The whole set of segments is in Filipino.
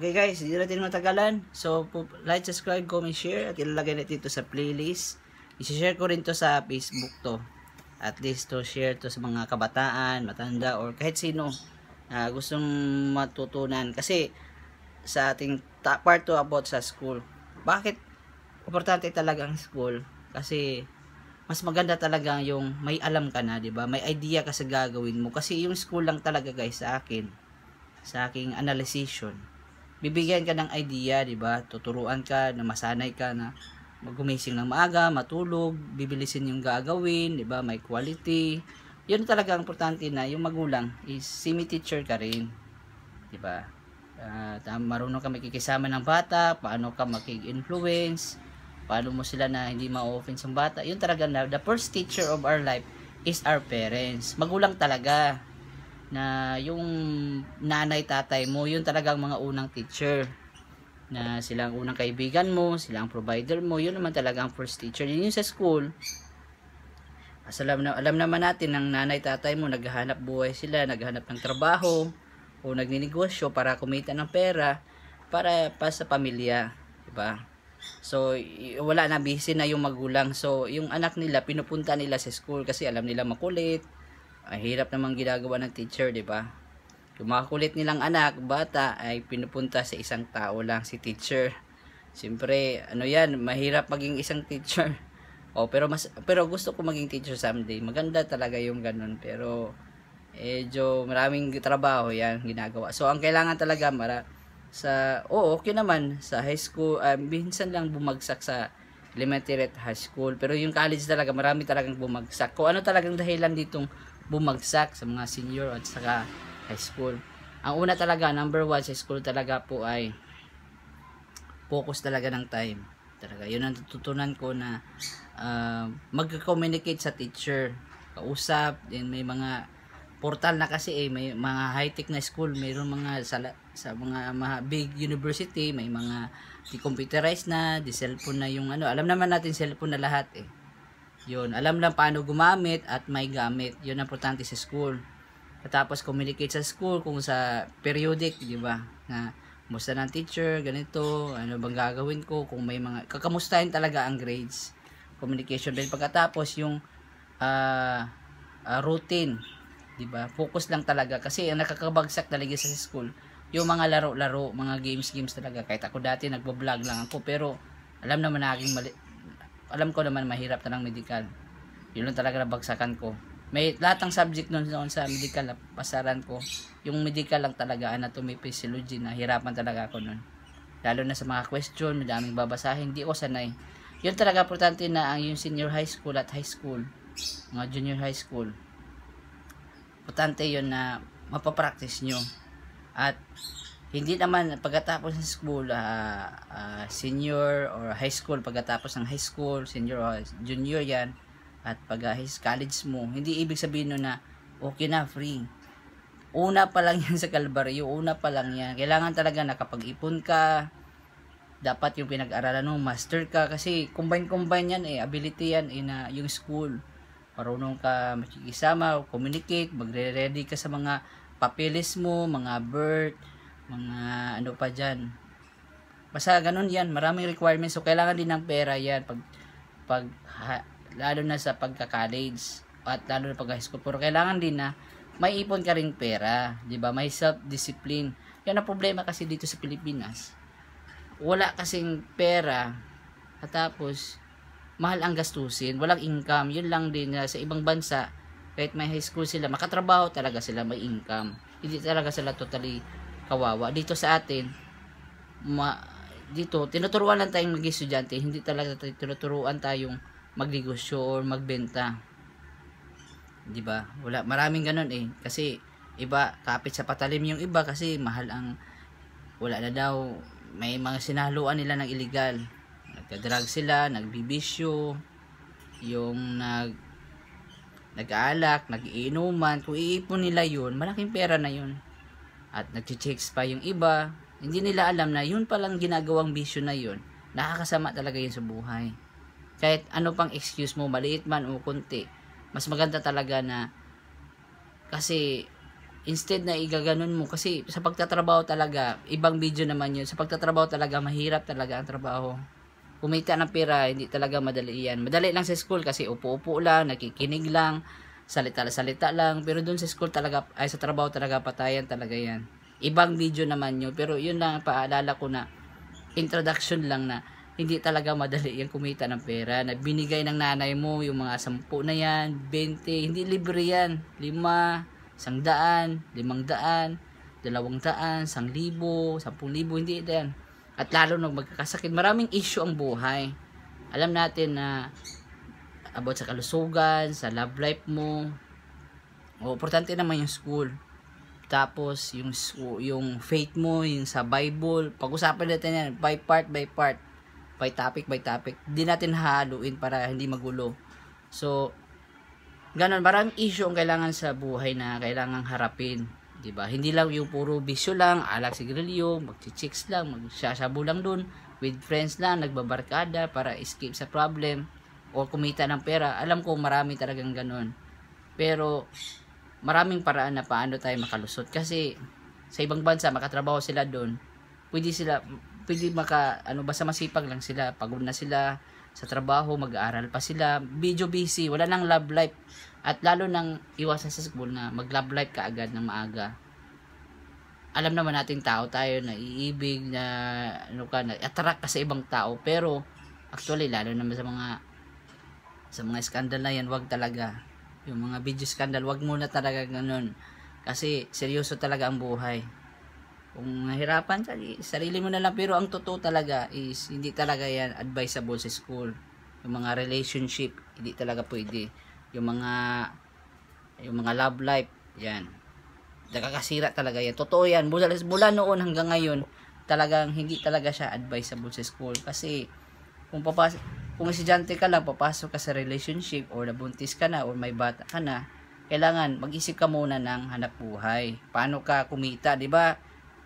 Okay guys, hindi natin matagalan. So, like, subscribe, comment, share. At ilalagay natin ito sa playlist. I-share ko rin to sa Facebook to. At least to share to sa mga kabataan, matanda, or kahit sino na gustong matutunan. Kasi sa ating part 2 about sa school. Bakit importante talaga ang school? Kasi mas maganda talaga yung may alam ka na, 'di ba? May idea ka sa gagawin mo. Kasi yung school lang talaga guys sa akin, sa aking analyzation, bibigyan ka ng idea, 'di ba? Tuturuan ka na masanay ka na gumising ng maaga, matulog, bibilisin yung gagawin, 'di ba? May quality. 'Yun talaga ang importante na yung magulang is semi-teacher ka rin, 'di ba? Marunong ka makikisama ng bata, paano ka makik-influence, paano mo sila na hindi ma-offense ang bata. 'Yun talaga na the first teacher of our life is our parents. Magulang talaga. Na yung nanay tatay mo, yun talagang mga unang teacher, na silang unang kaibigan mo, silang provider mo, yun naman talaga ang first teacher. Yun yung sa school. Alam naman natin ng nanay tatay mo naghahanap buhay sila, naghahanap ng trabaho o nagninegosyo para kumita ng pera para sa pamilya, diba? So wala na, busy na yung magulang. So yung anak nila pinupunta nila sa school kasi alam nila makulit. Ang hirap namang ginagawa ng teacher, di ba? Yung mga kulit nilang anak, bata, ay pinupunta sa isang tao lang, si teacher. Siyempre, ano yan, mahirap maging isang teacher. Pero gusto ko maging teacher someday. Maganda talaga yung ganun. Pero, medyo maraming trabaho yan ginagawa. So, ang kailangan talaga, okay naman, sa high school, minsan lang bumagsak sa elementary at high school. Pero yung college talaga, marami talagang bumagsak. Kung ano talagang dahilan ditong bumagsak sa mga senior at saka high school. Ang una talaga, number 1 sa school talaga po ay focus talaga ng time. Talaga, yun ang tututunan ko na mag-communicate sa teacher. Kausap, din may mga portal na kasi may mga high-tech na school, mayroon mga sa mga big university, may mga di-computerized na, di-cellphone na yung ano. Alam naman natin cellphone na lahat eh. Yun, alam lang paano gumamit at may gamit. Yun ang importante sa school. Tapos communicate sa school kung sa periodic, di ba? Na musta ng teacher, ganito, ano bang gagawin ko, kung may mga kakamustahin talaga ang grades. Communication din pagkatapos yung routine, di ba? Focus lang talaga kasi ang nakakabagsak talaga sa school yung mga laro-laro, mga games talaga. Kahit ako dati nagbo-vlog lang ako, pero alam naman na alam ko naman mahirap talang medical. Yun lang talaga nabagsakan ko. May lahat ng subject noon sa medical na pasaran ko. Yung medical lang talaga, anatomy, physiology, na hirapan talaga ako noon. Lalo na sa mga question, madaming babasahin, hindi ko sanay. Yun talaga importante na ang yung senior high school at high school, mga junior high school. Importante yun na mapapractice nyo. At hindi naman pagkatapos ng school, senior or high school, pagkatapos ng high school, senior or junior yan, at pag college mo, hindi ibig sabihin nun na okay na, free. Una pa lang yan sa kalbaryo, una pa lang yan. Kailangan talaga nakapag-ipon ka, dapat yung pinag-aralan mo, master ka, kasi combine yan eh, ability yan eh, na yung school. Marunong ka makikisama, communicate, magre-ready ka sa mga papeles mo, mga birth, mga ano pa dyan. Basta ganun yan, maraming requirements. So kailangan din ng pera yan lalo na sa pagka-college at lalo na pag high school. Pero kailangan din na may ipon ka ring pera, di ba? May self-discipline. Yan ang problema kasi dito sa Pilipinas. Wala kasing pera at tapos mahal ang gastusin, walang income. Yun lang din na sa ibang bansa, kahit may high school sila, makatrabaho talaga sila, may income. Hindi talaga sila totally kawawa. Dito sa atin, dito, tinuturuan lang tayong maging estudyante. Hindi talaga tinuturuan tayong magnegosyo or magbenta. Diba? Wala, maraming ganun eh. Kasi, iba, kapit sa patalim yung iba kasi mahal ang, wala na daw, may mga sinahaluan nila ng illegal. Nagka-drug sila, nagbibisyo, yung nag-aalak, nag-iinuman. Kung iipon nila yun, malaking pera na yun. At nag-checks pa yung iba. Hindi nila alam na yun palang ginagawang bisyo na yun. Nakakasama talaga yun sa buhay. Kahit ano pang excuse mo, maliit man o kunti, mas maganda talaga na, kasi instead na igaganon mo, kasi sa pagtatrabaho talaga, ibang video naman yun, sa pagtatrabaho talaga, mahirap talaga ang trabaho. Kumita ng pera, hindi talaga madali yan. Madali lang sa school kasi upo-upo lang, nakikinig lang, salita-salita lang, pero dun sa school talaga, ay sa trabaho talaga, patayan talaga yan. Ibang video naman yun, pero yun lang, paalala ko na, introduction lang na, hindi talaga madali yung kumita ng pera, na binigay ng nanay mo, yung mga 10 na yan, 20, hindi libre yan, 5, 100, 500, 200, 1,000, 10,000, hindi yan. At lalo nung magkakasakit, maraming issue ang buhay. Alam natin na about sa kalusugan, sa love life mo. O, importante naman yung school. Tapos yung faith mo, yung sa Bible. Pag-usapan natin yan by part, by topic. Hindi natin hahaluin para hindi magulo. So, ganun, maraming issue ang kailangan sa buhay na kailangang harapin. Diba? Hindi lang yung puro bisyo lang, alak sigarilyo, magchichicks lang, magsasabo lang dun, with friends lang, nagbabarkada para escape sa problem, o kumita ng pera. Alam ko marami talagang ganun. Pero, maraming paraan na paano tayo makalusot. Kasi, sa ibang bansa, makatrabaho sila dun, pwede basta masipag lang sila, pagod na sila sa trabaho, mag-aaral pa sila, video busy, wala nang love life. At lalo nang iwasan sa school na mag-love life ka agad ng maaga. Alam naman natin tao tayo na iibig, na attract ka sa ibang tao. Pero actually lalo naman sa mga scandal na yan, wag talaga. Yung mga video scandal, wag muna talaga ganun. Kasi seryoso talaga ang buhay. Kung nahirapan, sarili mo na lang. Pero ang totoo talaga is hindi talaga yan advisable sa school. Yung mga relationship, hindi talaga pwede. Yung mga love life, yan, nakakasira talaga yan. Totoo yan, mula noon hanggang ngayon, talagang hindi talaga siya advisable sa school. Kasi kung estudyante ka lang, papasok ka sa relationship, or nabuntis ka na, or may bata ka na, kailangan mag-isip ka muna ng hanap buhay. Paano ka kumita, di ba?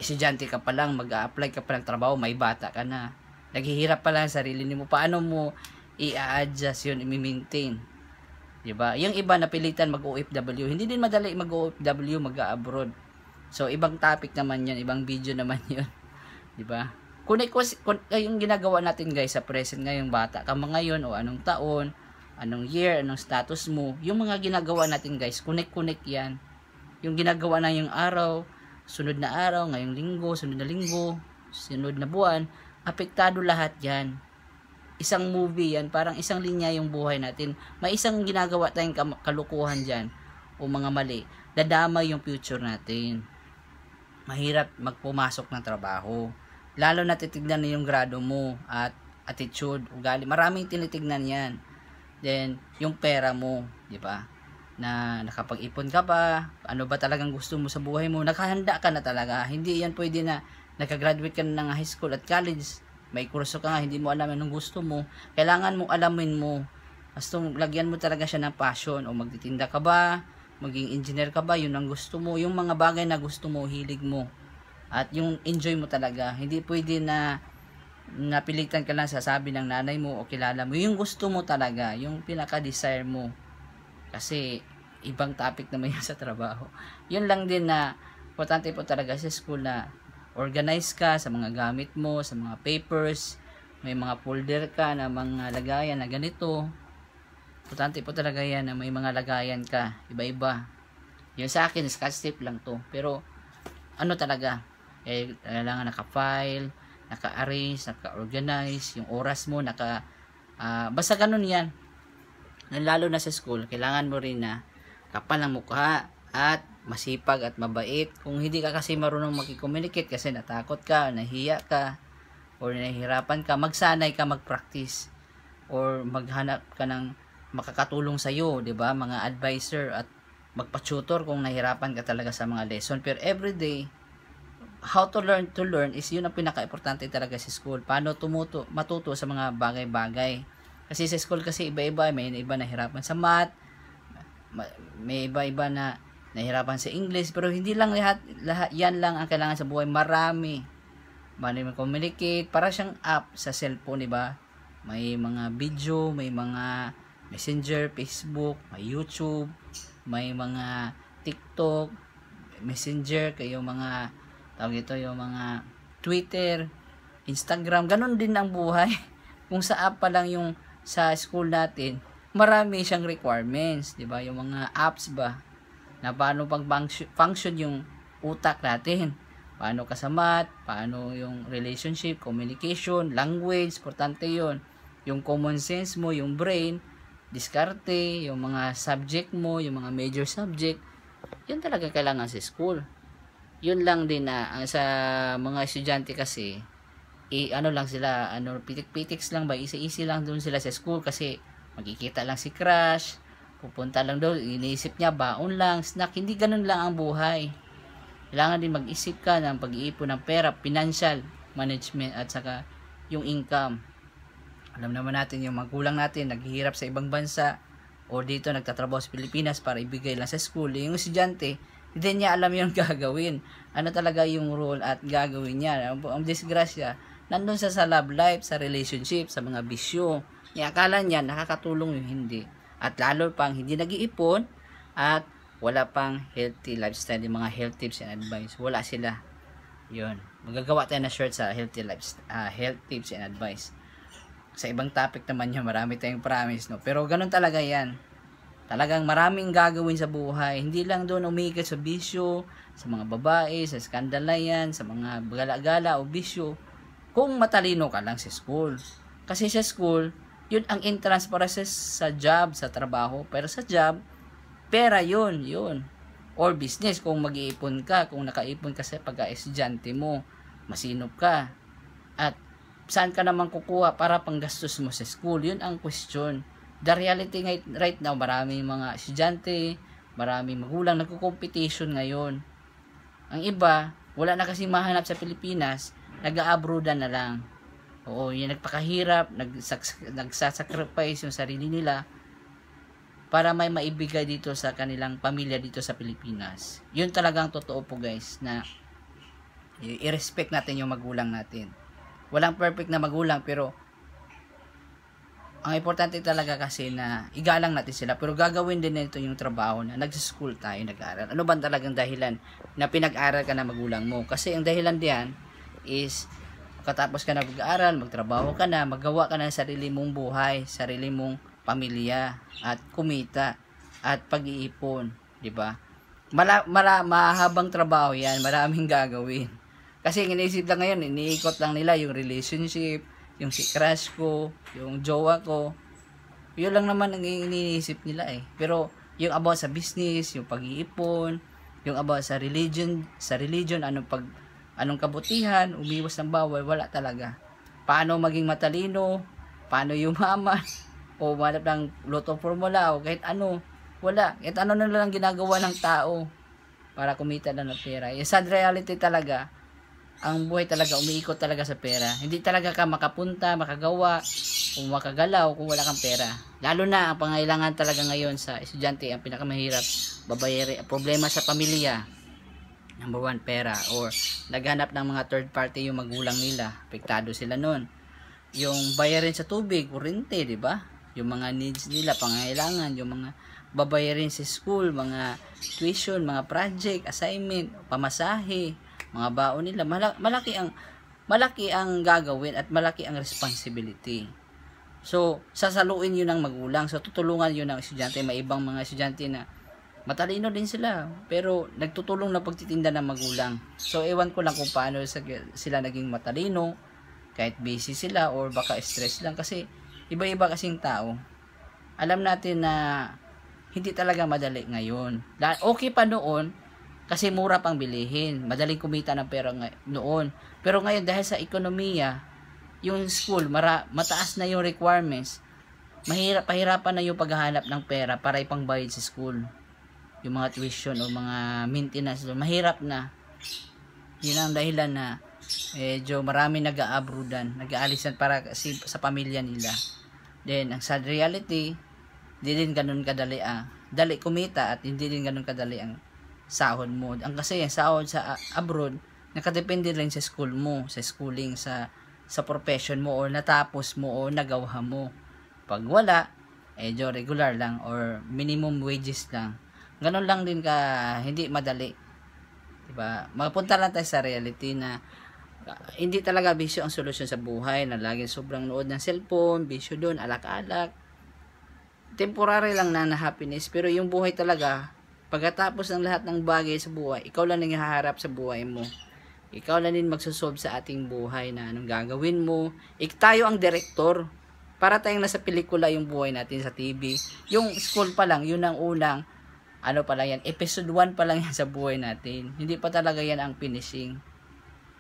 Estudyante ka pa lang, mag-a-apply ka pa ng trabaho, may bata ka na, naghihirap pa lang sa sarili mo. Paano mo i-adjust yun, i-maintain? Diba? Yung iba napilitan mag-OFW, hindi din madali mag-OFW, mag-abroad. So, ibang topic naman yun, ibang video naman yun. Diba? Kung yung ginagawa natin guys sa present ngayong bata ka ngayon, o anong taon, anong year, anong status mo, yung mga ginagawa natin guys, connect yan. Yung ginagawa na yung araw, sunod na araw, ngayong linggo, sunod na buwan, apektado lahat yan. Isang movie yan, parang isang linya yung buhay natin. May isang ginagawa tayong kalukuhan dyan, o mga mali, dadama yung future natin. Mahirap magpumasok ng trabaho. Lalo na titignan na yung grado mo, at attitude, ugali. Maraming tinitignan yan. Then, yung pera mo, di ba? Na nakapag-ipon ka ba? Ano ba talagang gusto mo sa buhay mo? Nakahanda ka na talaga. Hindi yan pwede na nakagraduate ka na ng high school at college, may kurso ka nga, hindi mo alam anong gusto mo. Kailangan mong alamin mo. Basta lagyan mo talaga siya ng passion. O magtitinda ka ba? Maging engineer ka ba? Yun ang gusto mo. Yung mga bagay na gusto mo, hilig mo. At yung enjoy mo talaga. Hindi pwede na napilitan ka lang sasabi ng nanay mo o kilala mo. Yung gusto mo talaga. Yung pinaka-desire mo. Kasi ibang topic naman yan sa trabaho. Yun lang din na importante po talaga sa school na organize ka sa mga gamit mo, sa mga papers, may mga folder ka na mga lagayan na ganito. Importante po talaga yan na may mga lagayan ka, iba-iba. Yung sa akin, scotch tape lang to. Pero, ano talaga, kailangan naka-file, naka-arrange, naka-organize, yung oras mo, basta ganun yan. Lalo na sa school, kailangan mo rin na kapal ng mukha, at masipag at mabait. Kung hindi ka kasi marunong makicommunicate kasi natakot ka, nahiya ka, or nahihirapan ka, magsanay ka mag-practice, or maghanap ka ng makakatulong sa iyo, 'di ba? Mga advisor, at magpa-tutor kung nahirapan ka talaga sa mga lesson. Pero everyday, how to learn is yun ang pinaka-importante talaga sa school. Paano matuto sa mga bagay-bagay. Kasi sa school kasi iba-iba, may iba nahirapan sa math, may iba-iba na nahirapan sa English, pero hindi lang lahat yan lang ang kailangan sa buhay. Marami communicate, para siyang app sa cellphone, diba? May mga video, may mga Messenger, Facebook, may YouTube, may mga TikTok, Messenger, yung mga tawag ito, yung mga Twitter, Instagram, ganun din ang buhay. Kung sa app pa lang yung sa school natin, marami siyang requirements, di ba? Yung mga apps ba, na paano pag function yung utak natin. Paano ka sa math, paano yung relationship, communication, language, importante yun. Yung common sense mo, yung brain, diskarte, yung mga subject mo, yung mga major subject, yun talaga kailangan sa school. Yun lang din na sa mga estudyante kasi, ano lang sila, pitik-pitiks lang ba, easy lang doon sila sa school kasi magkikita lang si crush, pupunta lang doon, iniisip niya baon lang, snack, hindi ganun lang ang buhay. Kailangan din mag-isip ka ng pag-iipon ng pera, financial management at saka yung income. Alam naman natin yung magulang natin naghihirap sa ibang bansa o dito nagtatrabaho sa Pilipinas para ibigay lang sa school. Yung estudyante, hindi niya alam yung gagawin. Ano talaga yung role at gagawin niya. Ang disgrasya, nandun sa love life, sa relationship, sa mga bisyo. Akala niya nakakatulong yung hindi. At lalo pang hindi nag-iipon at wala pang healthy lifestyle, yung mga health tips and advice. Wala sila. Yun. Magagawa tayo na short sa healthy health tips and advice. Sa ibang topic naman yun, marami tayong promise, no? Pero ganun talaga yan. Talagang maraming gagawin sa buhay. Hindi lang doon umikot sa bisyo, sa mga babae, sa skandal na yan, sa mga gala-gala o bisyo. Kung matalino ka lang sa school. Kasi sa school, yun ang entrance para sa job, sa trabaho. Pero sa job, pera yun. Or business, kung mag-iipon ka, kung nakaipon ka sa pagka-estudyante mo, masinop ka. At saan ka naman kukuha para panggastos mo sa school? Yun ang question. The reality right now, maraming mga estudyante, maraming magulang nagko-competition ngayon. Ang iba, wala na kasi mahanap sa Pilipinas, nag-a-abroadan na lang. Oo, yung nagpakahirap, nagsasacrifice yung sarili nila para may maibigay dito sa kanilang pamilya dito sa Pilipinas. Yun talagang totoo po guys, na i-respect natin yung magulang natin. Walang perfect na magulang, pero ang importante talaga kasi na igalang natin sila, pero gagawin din nito yung trabaho na nag-school tayo, nag-aaral. Ano ba talagang dahilan na pinag-aral ka na magulang mo? Kasi ang dahilan diyan is katapos ka na mag-aaral, magtrabaho ka na, magawa ka na sarili mong buhay, sarili mong pamilya at kumita at pag-iipon, di ba? Mahabang trabaho 'yan, maraming gagawin. Kasi iniisip lang ngayon, iniikot lang nila yung relationship, yung si crush ko, yung jowa ko. Yun lang naman ang iniisip nila eh. Pero yung about sa business, yung pag-iipon, yung about sa religion, anong kabutihan, umiwas ng bawal, wala talaga. Paano maging matalino, paano yumaman, o manap ng loto formula, o kahit ano, wala. Kahit ano na lang ginagawa ng tao para kumita na ng pera. Yung sad reality talaga, ang buhay talaga, umiikot talaga sa pera. Hindi talaga ka makapunta, makagawa, o makagalaw kung wala kang pera. Lalo na, ang pangailangan talaga ngayon sa estudyante, ang pinakamahirap, problema sa pamilya. Number 1, pera. Or naghanap ng mga third party yung magulang nila. Apektado sila nun. Yung bayarin sa tubig, kuryente, di ba? Yung mga needs nila, pangailangan, yung mga babayarin sa school, mga tuition, mga project, assignment, pamasahe, mga baon nila, malaki ang gagawin at malaki ang responsibility. So, sasaluin yun ng magulang. So, tutulungan yun ng estudyante. May ibang mga estudyante na matalino din sila, pero nagtutulong na pagtitinda ng magulang. So, ewan ko lang kung paano sila naging matalino, kahit busy sila or baka stress lang. Kasi, iba-iba kasing tao. Alam natin na hindi talaga madali ngayon. Okay pa noon, kasi mura pang bilihin. Madaling kumita ng pera noon. Pero ngayon, dahil sa ekonomiya, yung school, mataas na yung requirements. Pahirapan na yung paghahanap ng pera para ipangbayad sa school. Yung mga tuition o mga maintenance, mahirap na. Yun ang dahilan na medyo marami nag-a-abroadan, nag-aalisan para sa pamilya nila. Then, ang sad reality, hindi din ganun kadali dali kumita at hindi din ganun kadali ang sahod mo. Ang kasi ang sahod sa abroad, nakadepende rin sa school mo, sa schooling, sa profession mo, o natapos mo, o nagawa mo. Pag wala, regular lang, or minimum wages lang. Ganon lang din ka, hindi madali. Diba? Mapunta lang tayo sa reality na hindi talaga bisyo ang solusyon sa buhay, na laging sobrang nood ng cellphone, bisyo doon, alak-alak. Temporary lang na happiness, pero yung buhay talaga, pagkatapos ng lahat ng bagay sa buhay, ikaw lang ang haharap sa buhay mo. Ikaw lang din magsusolve sa ating buhay na anong gagawin mo. Tayo ang direktor. Para tayong nasa pelikula yung buhay natin sa TV. Yung school pa lang, yun ang unang, ano pa lang yan, episode 1 pa lang yan sa buhay natin. Hindi pa talaga yan ang finishing.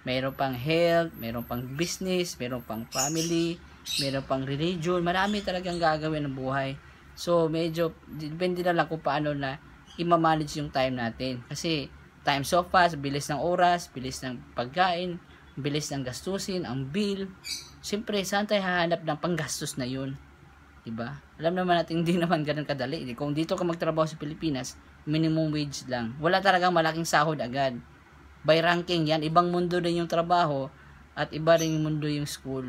Mayroon pang health, mayroon pang business, mayroon pang family, mayroon pang religion. Marami talagang gagawin ng buhay. So, medyo, depende na lang kung paano na i-manage yung time natin. Kasi, time so fast, bilis ng oras, bilis ng pagkain, bilis ng gastusin, ang bill. Siyempre, saan tayo hahanap ng panggastos na yun? Diba? Alam naman natin, hindi naman ganun kadali. Kung dito ka magtrabaho sa Pilipinas, minimum wage lang. Wala talagang malaking sahod agad. By ranking yan, ibang mundo din yung trabaho at iba rin yung mundo yung school.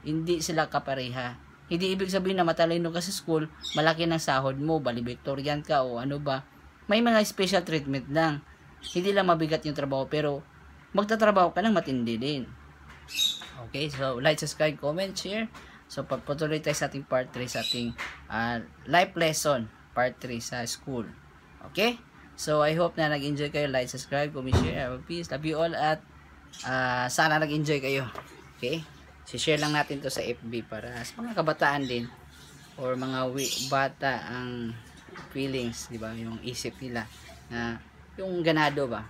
Hindi sila kapareha. Hindi ibig sabihin na matalino ka sa school, malaki ng sahod mo, valedictorian ka o ano ba. May mga special treatment lang. Hindi lang mabigat yung trabaho, pero magtatrabaho ka ng matindi din. Okay, so like, subscribe, comment, share. So patuloy tayo sa ating part 3 sa ating life lesson, part 3 sa school. Okay? So I hope na nag-enjoy kayo. Like, subscribe, comment, share. Peace, love you all, at sana nag-enjoy kayo. Okay? Si-share lang natin to sa FB para sa mga kabataan din or mga bata ang feelings, di ba? Yung isip nila na yung ganado ba?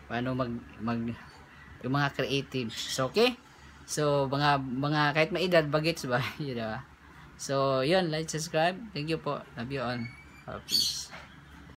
Paano yung mga creative. So, okay? So, mga kahit maedad, bagets ba? Yun, diba? So, yun. Like, subscribe. Thank you po. Love you all. Peace.